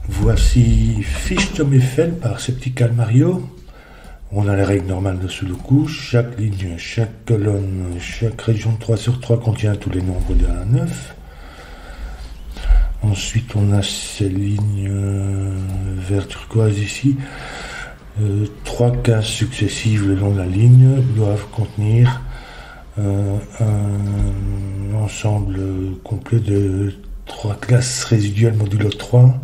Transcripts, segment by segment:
Voici Fiche Tom Eiffel par Septical Mario. On a les règles normales de Sudoku. Chaque ligne, chaque colonne, chaque région de 3 sur 3 contient tous les nombres de 1 à 9. Ensuite, on a ces lignes vert turquoise ici. 3 cases successives le long de la ligne doivent contenir un ensemble complet de 3 classes résiduelles modulo 3,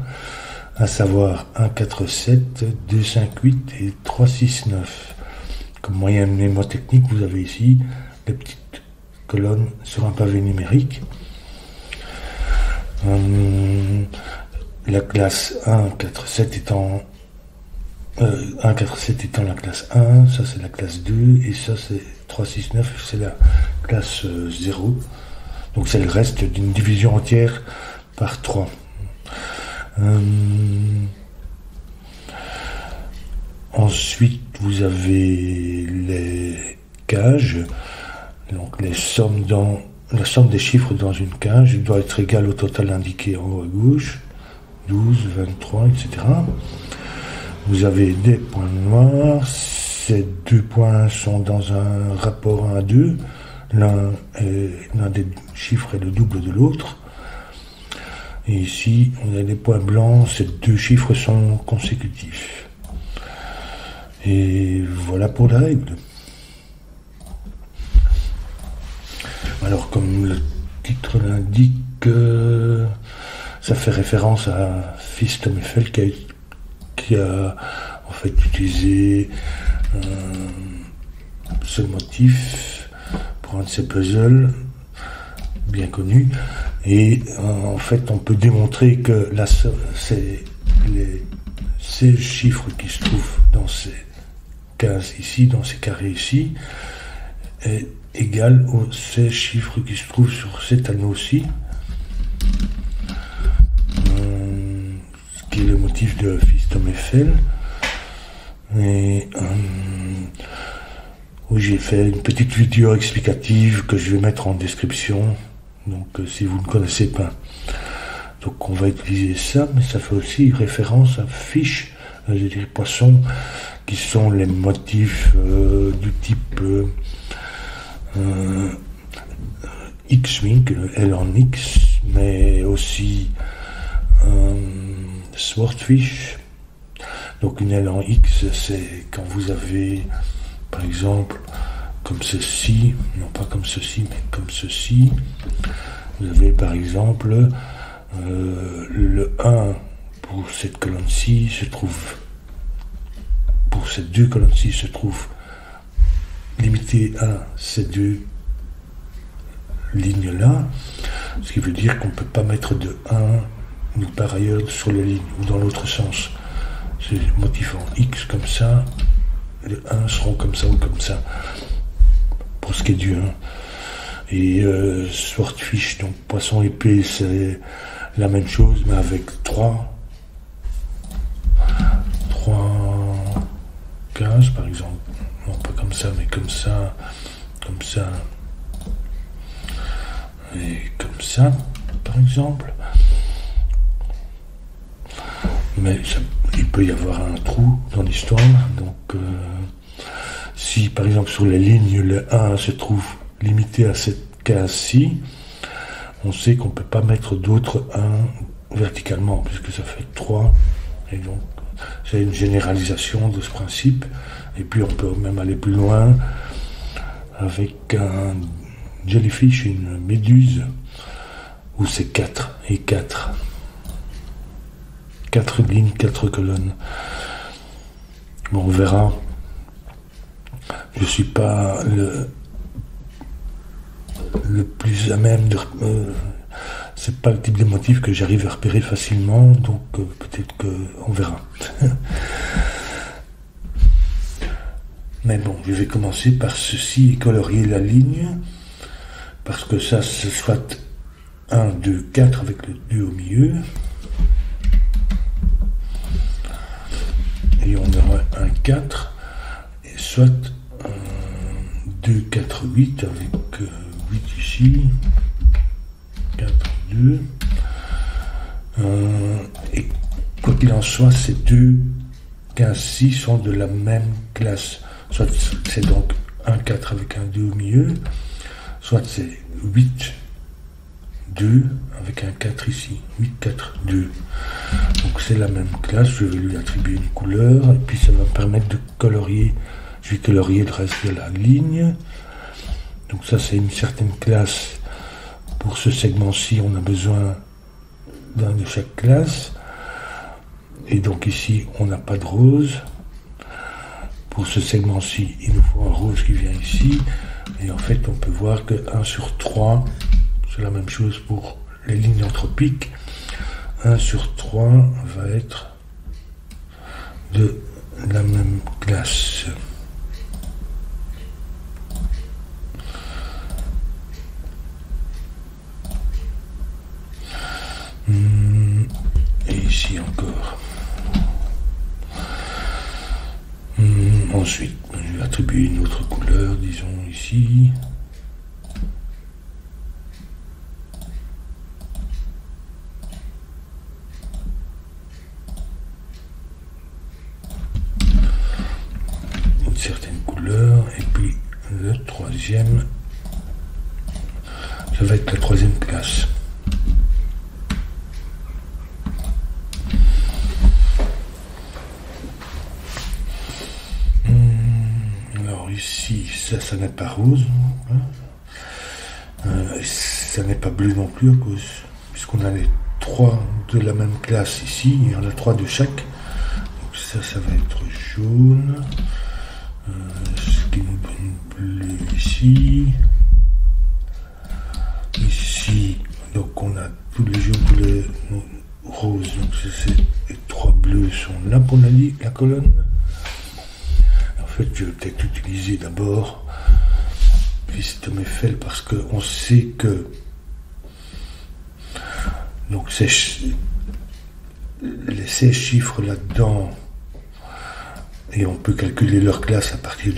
à savoir 1, 4, 7, 2, 5, 8 et 3, 6, 9. Comme moyen mnémotechnique, vous avez ici les petites colonnes sur un pavé numérique. La classe 1, 4, 7 étant 1, 4, 7 étant la classe 1, ça c'est la classe 2, et ça c'est 3, 6, 9, c'est la classe 0. Donc c'est le reste d'une division entière par 3. Ensuite, vous avez les cages. Donc la somme des chiffres dans une cage doit être égale au total indiqué en haut à gauche, 12, 23, etc. Vous avez des points noirs. Ces 2 points sont dans un rapport 1 à 2. L'un des chiffres est le double de l'autre. Et ici, on a des points blancs. Ces 2 chiffres sont consécutifs. Et voilà pour la règle. Alors, comme le titre l'indique, ça fait référence à Fiche Tom Eiffel qui a en fait utilisé ce motif pour un de ses puzzles bien connu. Et en fait, on peut démontrer que ces chiffres qui se trouvent dans ces cases ici, dans ces carrés ici, est égal aux 16 chiffres qui se trouvent sur cet anneau-ci, ce qui est le motif de Fiche Tom Eiffel. Et où j'ai fait une petite vidéo explicative que je vais mettre en description, donc si vous ne connaissez pas. Donc on va utiliser ça, mais ça fait aussi référence à fiche, des poissons, qui sont les motifs du type X-Wing, L en X, mais aussi Swordfish. Donc une L en X, c'est quand vous avez, par exemple, comme ceci, non pas comme ceci, mais comme ceci. Vous avez par exemple le 1 pour cette colonne-ci se trouve, pour ces 2 colonnes-ci se trouve limité à ces 2 lignes-là, ce qui veut dire qu'on ne peut pas mettre de 1 nulle part ailleurs sur les lignes, ou dans l'autre sens. C'est le motif en X comme ça, les 1 seront comme ça ou comme ça, pour ce qui est du 1. Et Swordfish, donc poisson épée, c'est la même chose, mais avec 3 cases, par exemple. Non, pas comme ça, mais comme ça, et comme ça, par exemple. Mais il peut y avoir un trou dans l'histoire, donc si par exemple sur les lignes le 1 se trouve limité à cette case-ci, on sait qu'on ne peut pas mettre d'autres 1 verticalement, puisque ça fait 3, et donc c'est une généralisation de ce principe. Et puis on peut même aller plus loin avec un jellyfish, une méduse, où c'est 4 et 4. 4 lignes, 4 colonnes. Bon, on verra. Je suis pas le plus à même de... c'est pas le type de motif que j'arrive à repérer facilement, donc peut-être qu'on verra. Mais bon, je vais commencer par ceci et colorier la ligne, parce que ça, ce soit 1, 2, 4 avec le 2 au milieu. Et on aura un 4, et soit 2, 4, 8 avec 8 ici, 4, 2, et côté qu'il en soit, ces deux 15-6 sont de la même classe. Soit c'est donc un 4 avec un 2 au milieu, soit c'est 8, 2 avec un 4 ici. 8, 4, 2. Donc c'est la même classe, je vais lui attribuer une couleur, et puis ça va me permettre de colorier. Je vais colorier le reste de la ligne. Donc ça c'est une certaine classe. Pour ce segment-ci, on a besoin d'un de chaque classe. Et donc ici, on n'a pas de rose. Pour ce segment-ci, il nous faut un rose qui vient ici. Et en fait, on peut voir que 1 sur 3, c'est la même chose pour les lignes anthropiques. 1 sur 3 va être de la même classe. Et ici encore. Ensuite, je vais attribuer une autre couleur, disons ici. Une certaine couleur, et puis le troisième, ça va être la troisième classe. Ici, ça n'est pas rose, ça n'est pas bleu non plus, puisqu'on a les 3 de la même classe ici, il y en a 3 de chaque. Donc ça va être jaune, ce qui nous donne bleu ici. Ici, donc on a tous les jaunes, tous les roses, donc les 3 bleus sont là pour la colonne. En fait, je vais peut-être utiliser d'abord Custom Eiffel parce qu'on sait que donc ces chiffres là-dedans, et on peut calculer leur classe à partir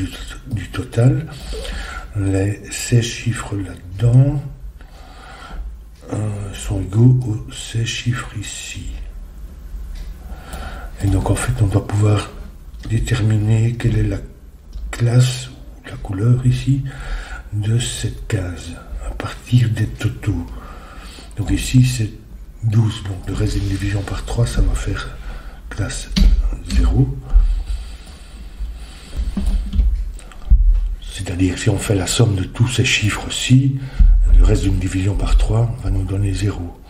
du total. Ces chiffres là-dedans sont égaux aux ces chiffres ici. Et donc en fait, on doit pouvoir déterminer quelle est la classe, la couleur ici, de cette case, à partir des totaux. Donc ici c'est 12, donc le reste d'une division par 3, ça va faire classe 0. C'est-à-dire si on fait la somme de tous ces chiffres-ci, le reste d'une division par 3 va nous donner 0.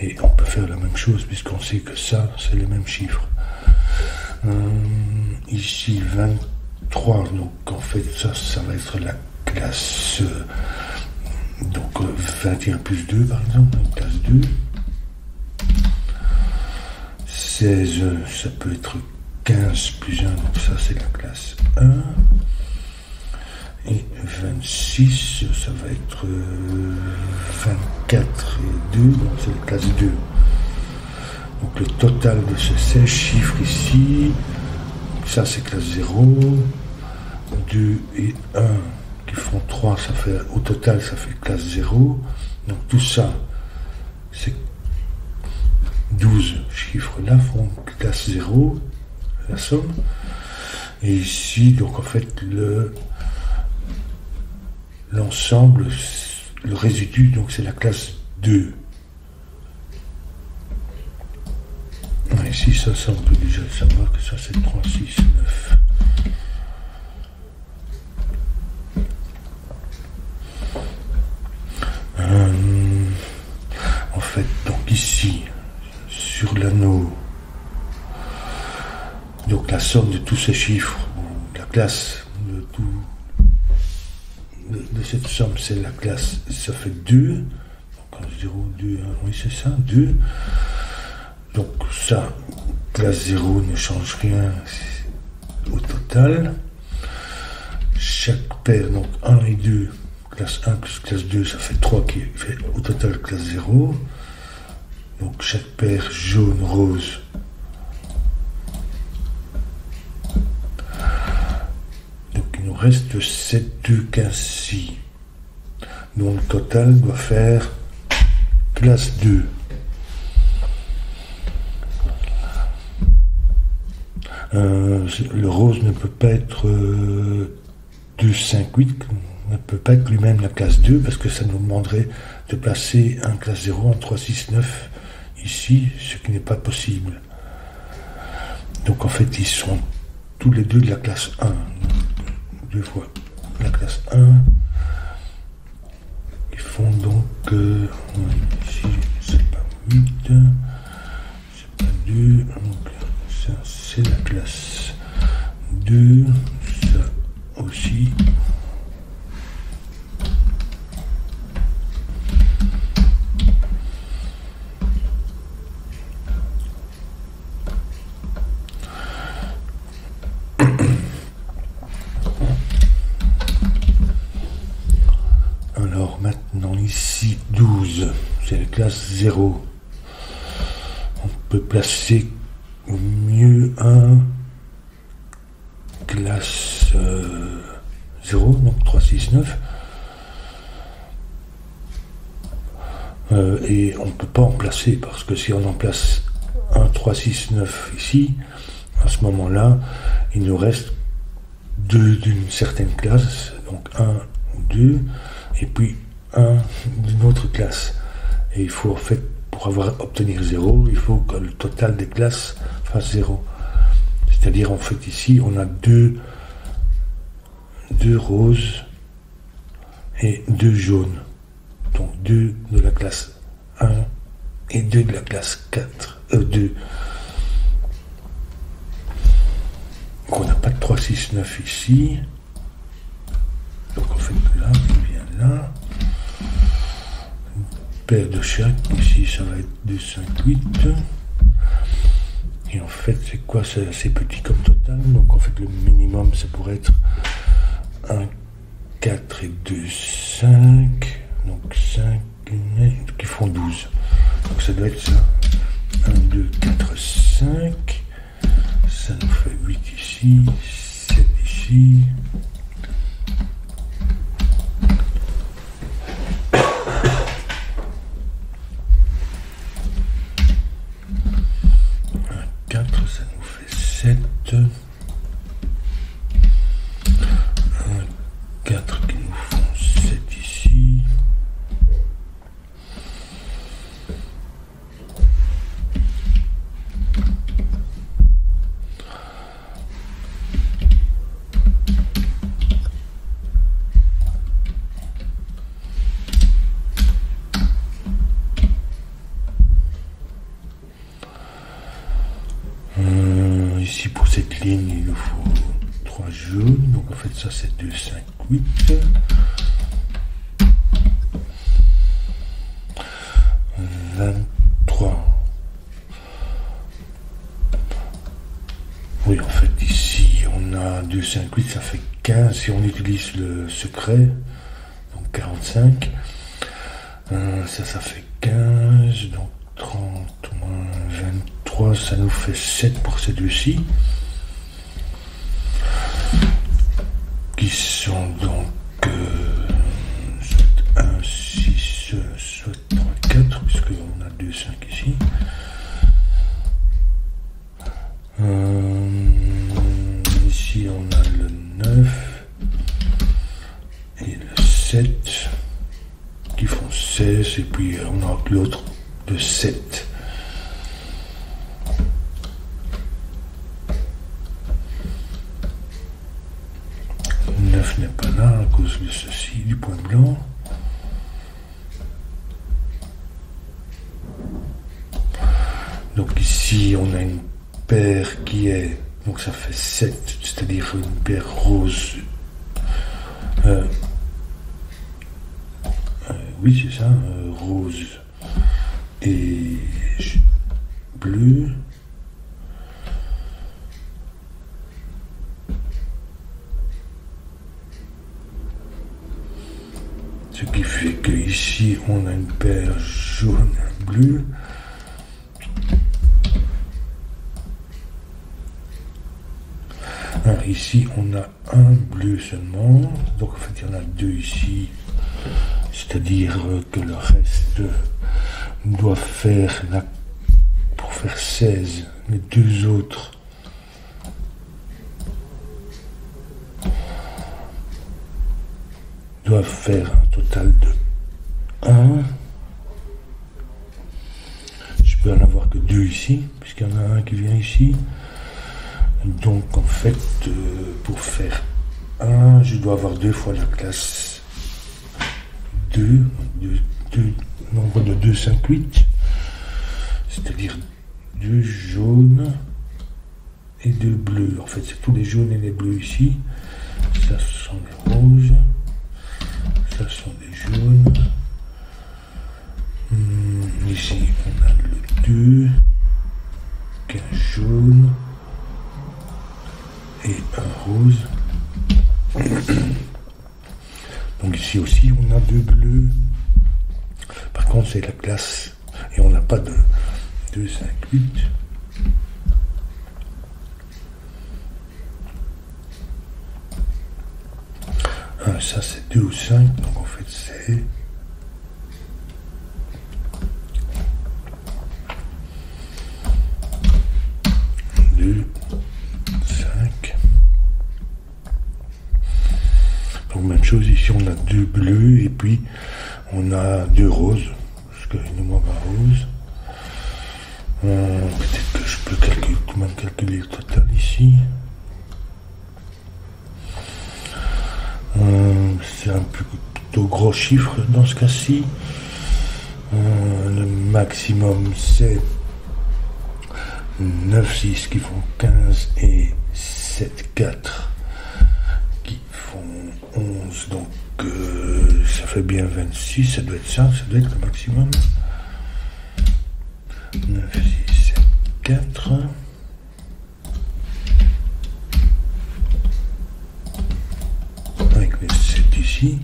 Et on peut faire la même chose puisqu'on sait que ça, c'est les mêmes chiffres. Ici 23, donc en fait ça va être la classe donc 21 plus 2 par exemple, donc classe 2. 16, ça peut être 15 plus 1, donc ça c'est la classe 1. Et 26, ça va être 24 et 2, donc c'est la classe 2. Donc le total de ces 16 chiffres ici, ça c'est classe 0, 2 et 1 qui font 3, ça fait, au total ça fait classe 0. Donc tout ça, c'est 12 chiffres là font classe 0, la somme. Et ici, donc en fait, l'ensemble, le résidu, donc c'est la classe 2. Ici, ça on peut déjà savoir que ça c'est 3, 6, 9. En fait, donc ici, sur l'anneau, donc la somme de tous ces chiffres, la classe de tout, de cette somme, c'est la classe, ça fait 2. Donc 0, 2, 1, oui c'est ça, 2. Donc ça, classe 0 ne change rien au total. Chaque paire, donc 1 et 2, classe 1 plus classe 2, ça fait 3 qui fait au total classe 0. Donc chaque paire jaune, rose, donc il nous reste 7, 2, 15, 6. Donc le total doit faire classe 2. Le rose ne peut pas être 2, 5, 8, ne peut pas être lui-même la classe 2 parce que ça nous demanderait de placer un classe 0 en 3, 6, 9 ici, ce qui n'est pas possible. Donc en fait ils sont tous les deux de la classe 1. Deux fois la classe 1. Ils font donc ici c'est pas 8, c'est pas 2, donc ça c'est la classe 2, ça aussi. Alors maintenant ici 12, c'est la classe 0. On peut placer au mieux un classe 0, donc 3, 6, 9. Et on ne peut pas en placer parce que si on en place un 3, 6, 9 ici, à ce moment-là, il nous reste deux d'une certaine classe, donc 1 ou 2, et puis un d'une autre classe. Et il faut en fait, pour obtenir 0, il faut que le total des classes fasse 0. C'est-à-dire en fait ici, on a deux roses et 2 jaunes. Donc 2 de la classe 1 et 2 de la classe 2. Donc on n'a pas de 3, 6, 9 ici. Donc en fait là, il vient là. Une paire de chaque. Ici ça va être 2, 5, 8. Et en fait c'est quoi? C'est assez petit comme total. Donc en fait le minimum ça pourrait être 1, 4 et 2, 5. Donc 5 qui font 12. Donc ça doit être ça. 1, 2, 4, 5. Ça nous fait 8 ici, 7 ici. Ça nous fait 7, 4 qui nous font 7 ici, ici pour cette ligne il nous faut 3 jaunes, donc en fait ça c'est 2, 5, 8. Oui, en fait ici on a 2, 5, 8, ça fait 15 si on utilise le secret, donc 45. Ça fait 15, donc 30 moins 23, ça nous fait 7 pour ces deux-ci. Qui sont donc soit 1, 6, soit 3, 4, puisqu'on a 2, 5 ici. Ici on a le 9 et le 7 qui font 16, et puis on a l'autre de 7. Le 9 n'est pas là à cause de ceci, du point blanc. Donc ici on a une paire qui est, donc ça fait 7, c'est-à-dire une paire rose. Oui c'est ça, rose et bleu. Ce qui fait que ici on a une paire jaune et bleu. Alors, ici on a un bleu seulement, donc en fait il y en a 2 ici, c'est-à-dire que le reste doit faire pour faire 16, les 2 autres doit faire un total de 1. Je peux en avoir que 2 ici, puisqu'il y en a un qui vient ici. Donc en fait, pour faire 1, je dois avoir 2 fois la classe 2, nombre de 2, 5, 8. C'est-à-dire 2 jaunes et 2 bleus. En fait, c'est tous les jaunes et les bleus ici. Ça, ce sont les roses. Ça, ce sont des jaunes. Ici, on a le 2, qui est un jaune et un rose. Donc ici aussi, on a 2 bleus. Par contre, c'est la classe et on n'a pas de 2, 5, 8. Ça c'est 2 ou 5, donc en fait c'est 2, 5. Donc même chose ici, on a 2 bleus et puis on a 2 roses, parce qu'il nous manque un rose. Peut-être que je peux calculer le total ici. C'est un plutôt gros chiffre dans ce cas-ci. Le maximum c'est 9, 6 qui font 15 et 7, 4 qui font 11. Donc ça fait bien 26, ça doit être ça doit être le maximum. 9, 6, 7, 4. Avec les 7 ici.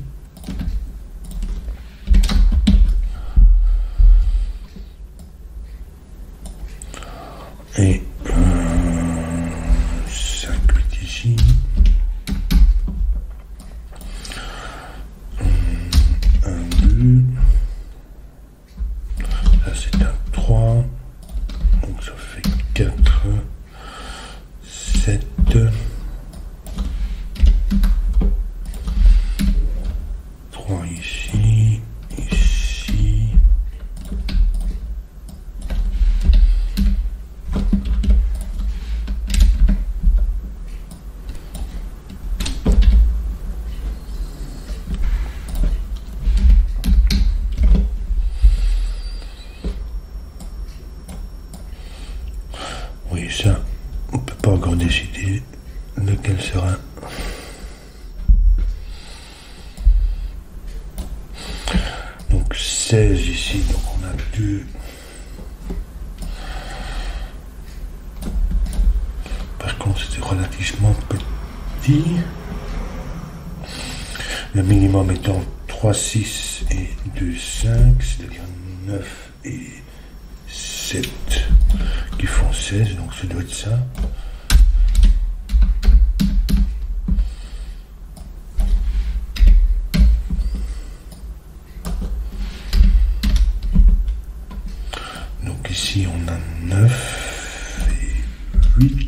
Et 5, 8 ici. Un 2. Là c'est un 3. Donc ça fait 4, 7. Ici, ici. Oui, ça, on peut pas encore décider lequel sera. Donc 16 ici, donc on a 2. Par contre, c'était relativement petit. Le minimum étant 3, 6 et 2, 5, c'est-à-dire 9 et 7 qui font 16, donc ça doit être ça. Donc ici on a 9 et 8.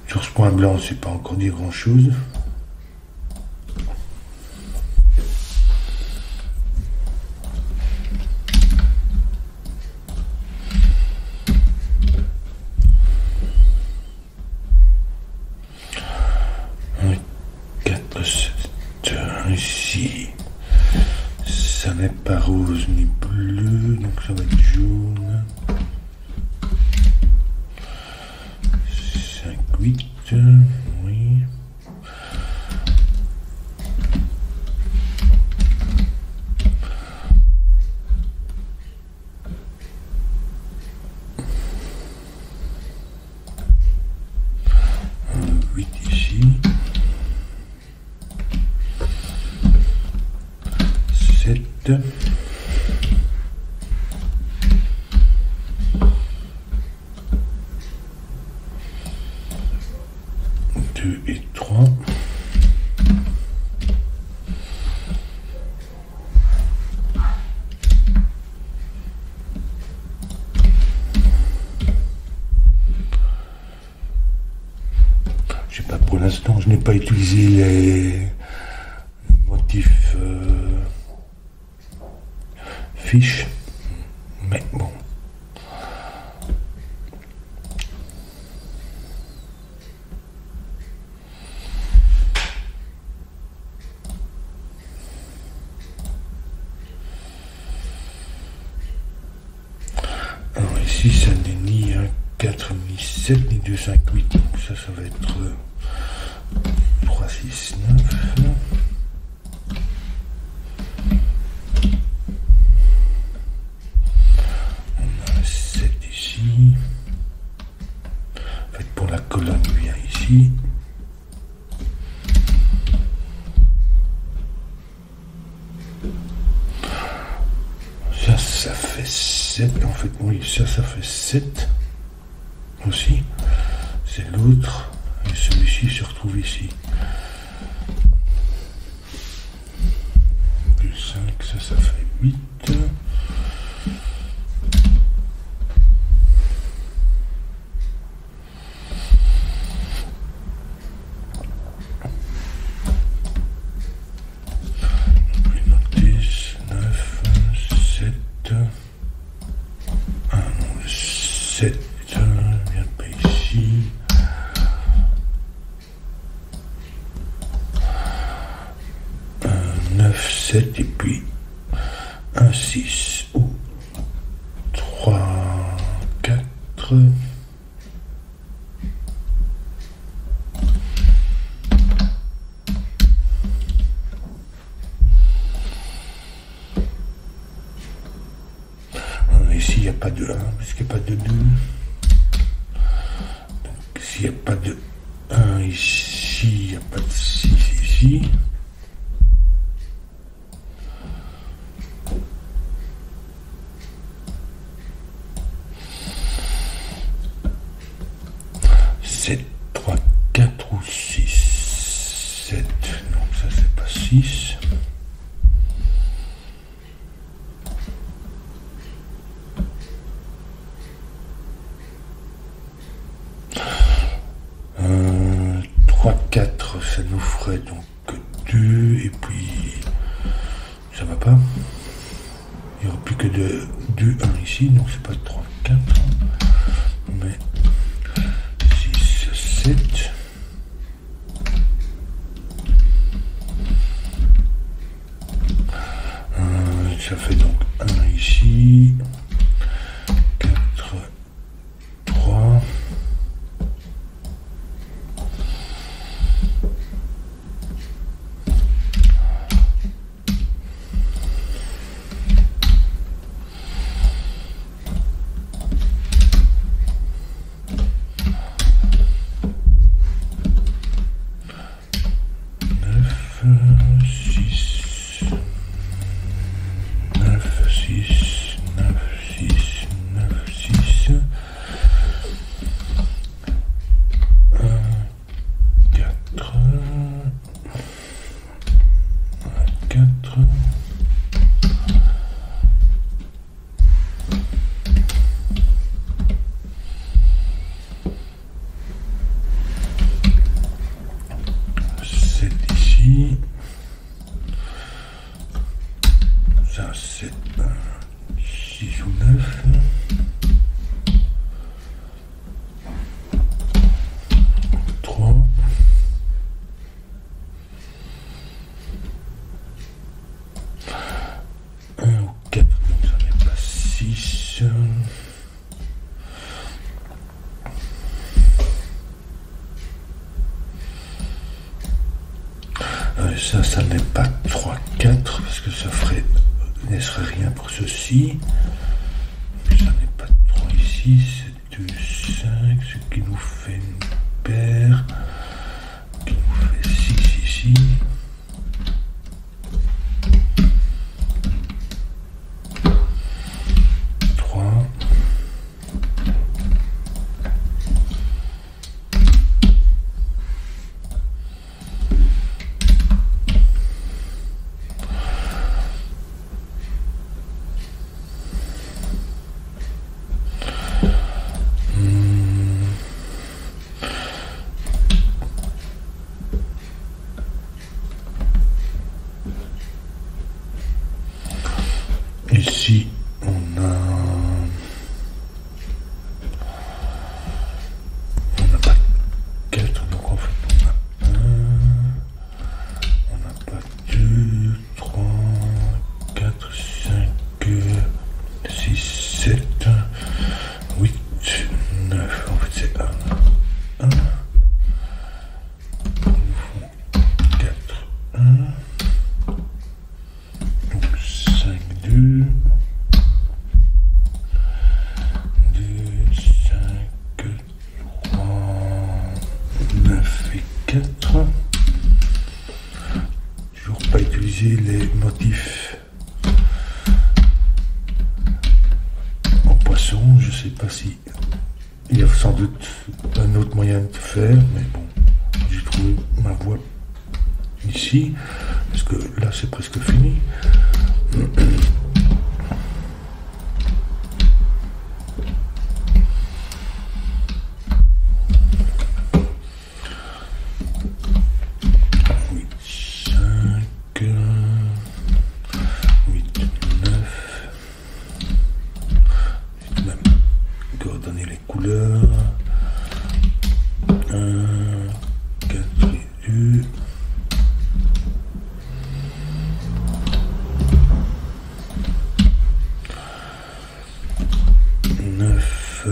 Sur ce point blanc, c'est pas encore dire grand chose. Ici, ça n'est pas rose ni bleu, donc ça va être jaune. 5, 8, oui. Un 8 ici. 7. 2 et 3. pourtant je n'ai pas utilisé les motifs fiches, mais bon. Alors ici ça n'est ni un 4, ni 7, ni 2, 5, 8, donc ça va être 3, 6, 9. On a un 7 ici. En fait, pour la colonne, il vient ici. Ça fait 7. En fait, oui, ça fait 7 aussi. C'est l'autre. Et celui-ci se retrouve ici. Plus 5, ça fait 8. Et puis un 6 ou 3, 4. Ici il n'y a pas de 1 puisqu'il n'y a pas de 2. Donc s'il n'y a pas de 1 ici, il n'y a pas de 6 ici. 7, 3, 4 ou 6, 7, donc ça c'est pas 6. Euh, 3, 4, ça nous ferait donc 2, et puis ça va pas. Il n'y aura plus que 2, 1 ici, donc c'est pas 3, 4, mais 7. Ça fait donc 1 ici, 4, 3. Ça c'est 6 ou 9. Ça n'est pas 3, 4, parce que ça ne serait rien pour ceci. Ça n'est pas 3 ici, c'est 2, 5, ce qui nous fait une paire, qui nous fait 6 ici. 4, donc en fait on a 1, on n'a pas 2, 3, 4, 5, 6, 7, 8, 9, en fait c'est 1, 1, il nous faut 4, 1, donc 5, 2, 4. Toujours pas utiliser les motifs en poisson. Je sais pas si il y a sans doute un autre moyen de faire, mais bon, j'ai trouvé ma voie ici parce que là c'est presque fini. Coordonner les couleurs. 1, 4 et 2. Neuf.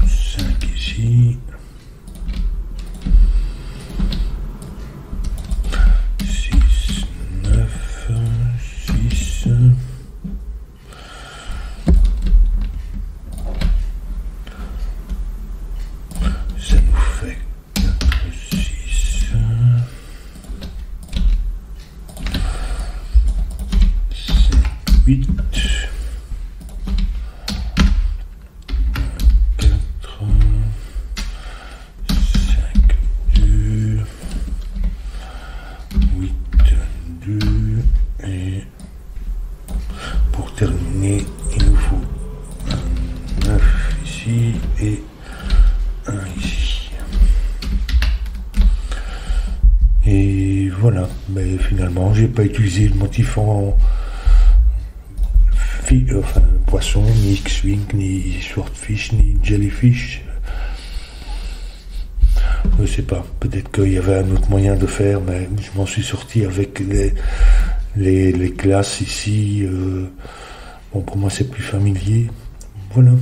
5 ici. 8, 4, 5, 2, 8, 2, et pour terminer, il nous faut un 9 ici et un ici. Et voilà, mais finalement, j'ai pas utilisé le motif en poisson, ni X-Wing, ni Swordfish, ni Jellyfish. Je sais pas, peut-être qu'il y avait un autre moyen de faire, mais je m'en suis sorti avec les classes ici. Bon, pour moi c'est plus familier. Voilà.